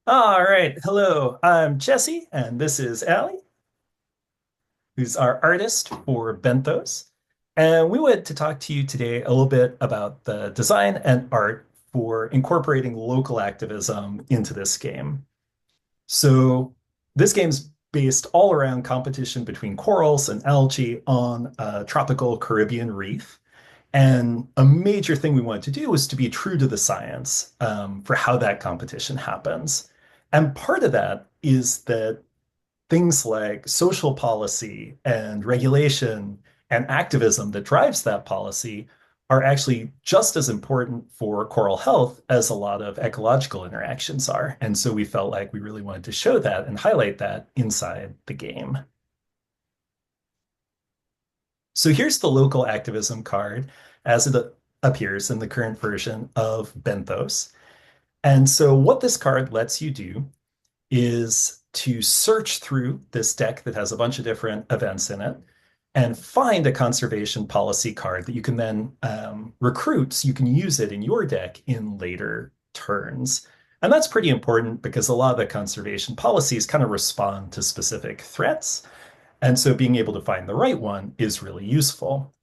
All right. Hello, I'm Jesse, and this is Aly, who's our artist for Benthos. And we wanted to talk to you today a little bit about the design and art for incorporating local activism into this game. So, this game's based all around competition between corals and algae on a tropical Caribbean reef. And a major thing we wanted to do was to be true to the science for how that competition happens. And part of that is that things like social policy and regulation and activism that drives that policy are actually just as important for coral health as a lot of ecological interactions are. And so we felt like we really wanted to show that and highlight that inside the game. So here's the local activism card as it appears in the current version of Benthos. And so what this card lets you do is to search through this deck that has a bunch of different events in it and find a conservation policy card that you can then recruit so you can use it in your deck in later turns. And that's pretty important because a lot of the conservation policies kind of respond to specific threats. And so being able to find the right one is really useful.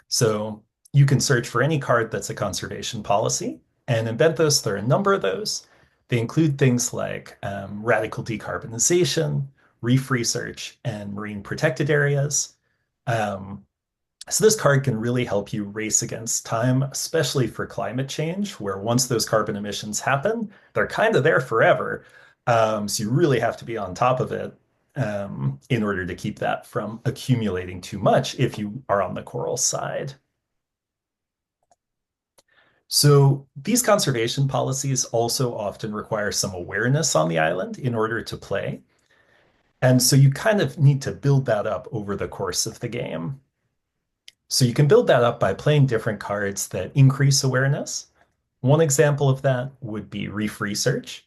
So you can search for any card that's a conservation policy. And in Benthos, there are a number of those. They include things like radical decarbonization, reef research, and marine protected areas. Um, so this card can really help you race against time, especially for climate change, where once those carbon emissions happen, they're kind of there forever. So you really have to be on top of it in order to keep that from accumulating too much if you are on the coral side. So these conservation policies also often require some awareness on the island in order to play. And so you kind of need to build that up over the course of the game. So you can build that up by playing different cards that increase awareness. One example of that would be reef research,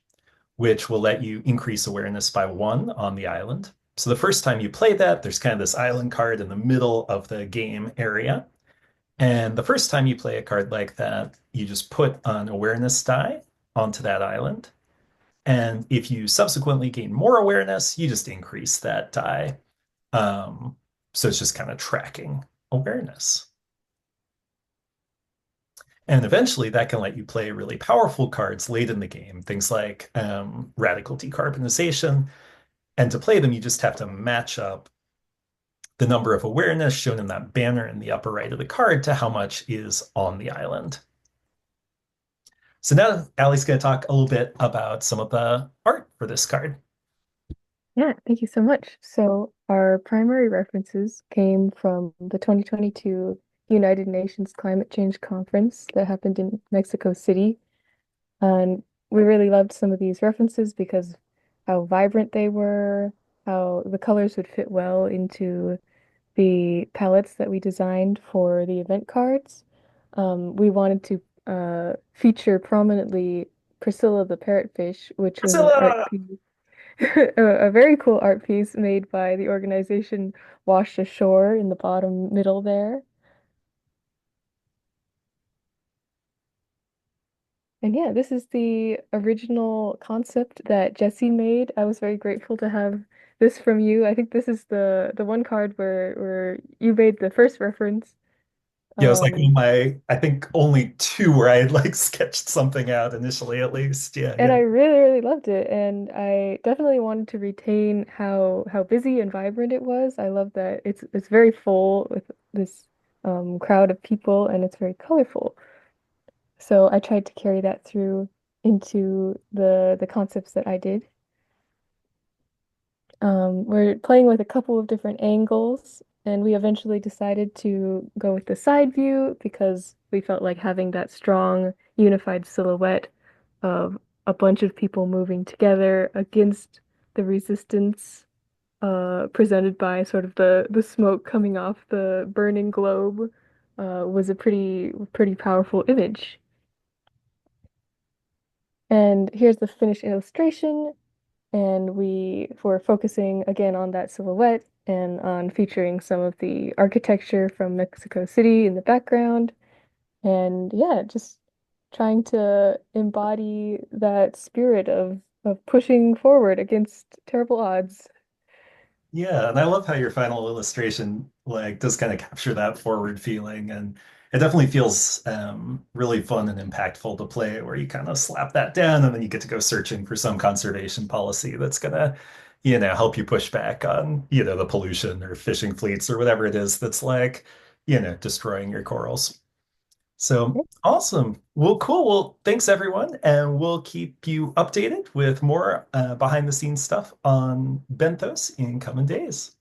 which will let you increase awareness by one on the island. So the first time you play that, there's kind of this island card in the middle of the game area. And the first time you play a card like that, you just put an awareness die onto that island. And if you subsequently gain more awareness, you just increase that die. Um, so it's just kind of tracking awareness. And eventually that can let you play really powerful cards late in the game, things like radical decarbonization. And to play them, you just have to match up the number of awareness shown in that banner in the upper right of the card to how much is on the island. So now Aly's going to talk a little bit about some of the art for this card. Yeah, thank you so much. So, our primary references came from the 2022 United Nations Climate Change Conference that happened in Mexico City. And we really loved some of these references because how vibrant they were, how the colors would fit well into the palettes that we designed for the event cards. We wanted to feature prominently Priscilla the parrotfish, which was an art Priscilla! piece a very cool art piece made by the organization Washed Ashore in the bottom middle there. And yeah, this is the original concept that Jesse made. I was very grateful to have this from you. I think this is the one card where you made the first reference. Yeah, it was like one of Um, my, I think only two where I had like sketched something out initially, at least. Yeah, and yeah. I really loved it. And I definitely wanted to retain how busy and vibrant it was. I love that it's very full with this crowd of people and it's very colorful. So I tried to carry that through into the concepts that I did. We're playing with a couple of different angles, and we eventually decided to go with the side view because we felt like having that strong, unified silhouette of a bunch of people moving together against the resistance presented by sort of the smoke coming off the burning globe was a pretty powerful image. And here's the finished illustration. And we were focusing again on that silhouette and on featuring some of the architecture from Mexico City in the background. And yeah, just trying to embody that spirit of pushing forward against terrible odds. Yeah, and I love how your final illustration like does kind of capture that forward feeling, and it definitely feels really fun and impactful to play, where you kind of slap that down, and then you get to go searching for some conservation policy that's gonna, help you push back on, the pollution or fishing fleets or whatever it is that's like, destroying your corals. So awesome. Well, cool. Well, thanks everyone, and we'll keep you updated with more behind the scenes stuff on Benthos in coming days.